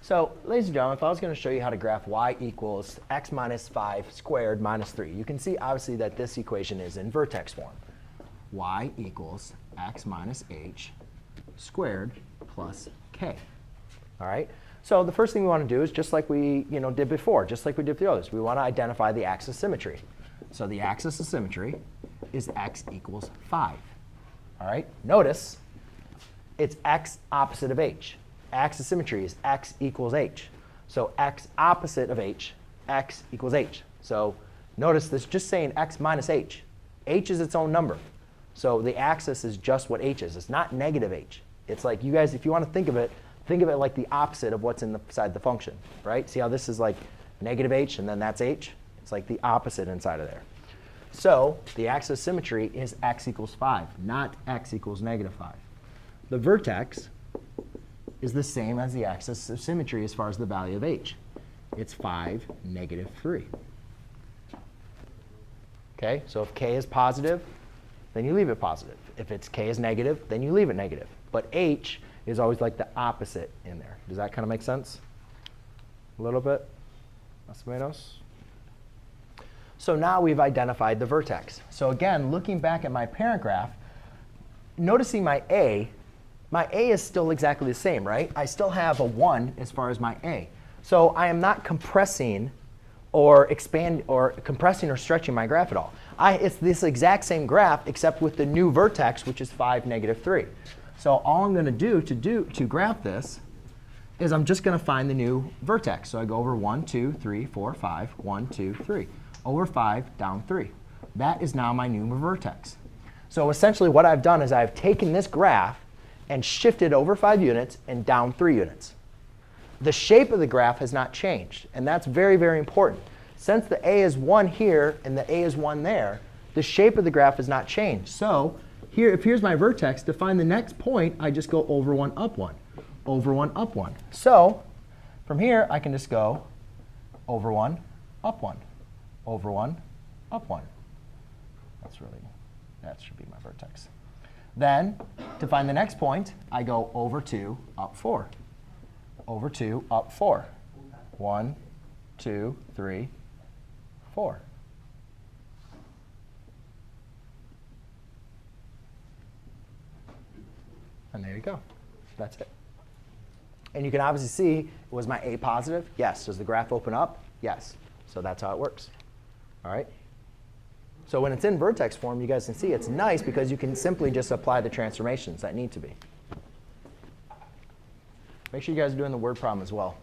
So, ladies and gentlemen, if I was going to show you how to graph y equals x minus 5 squared minus 3, you can see obviously that this equation is in vertex form. Y equals x minus h squared plus k. All right? So the first thing we want to do is just like we did before, just like we did with the others. We want to identify the axis symmetry. So the axis of symmetry is x equals 5. All right? Notice it's x opposite of h. Axis symmetry is x equals h. So x opposite of h, x equals h. So notice this just saying x minus h. H is its own number. So the axis is just what h is. It's not negative h. It's like you guys, if you want to think of it like the opposite of what's inside the function, right? See how this is like negative h and then that's h? It's like the opposite inside of there. So the axis symmetry is x equals 5, not x equals negative 5. The vertex is the same as the axis of symmetry as far as the value of h. It's 5, negative 3. OK? So if k is positive, then you leave it positive. If it's k is negative, then you leave it negative. But h is always like the opposite in there. Does that kind of make sense? A little bit? Más o menos? So now we've identified the vertex. So again, looking back at my parent graph, noticing my A is still exactly the same, right? I still have a 1 as far as my A. So I am not compressing or compressing or stretching my graph at all. It's this exact same graph except with the new vertex, which is 5, negative 3. So all I'm going to do to graph this is I'm just going to find the new vertex. So I go over 1, 2, 3, 4, 5, 1, 2, 3. Over 5, down 3. That is now my new vertex. So essentially what I've done is I've taken this graph and shifted over 5 units and down 3 units. The shape of the graph has not changed. And that's very, very important. Since the A is 1 here and the A is 1 there, the shape of the graph has not changed. So here, if here's my vertex, to find the next point, I just go over 1, up 1. Over 1, up 1. So from here, I can just go over 1, up 1. Over 1, up 1. That should be my vertex. Then, to find the next point, I go over 2, up 4. Over 2, up 4. 1, 2, 3, 4. And there you go. That's it. And you can obviously see, was my A positive? Yes. Does the graph open up? Yes. So that's how it works. All right? So when it's in vertex form, you guys can see it's nice because you can simply just apply the transformations that need to be. Make sure you guys are doing the word problem as well.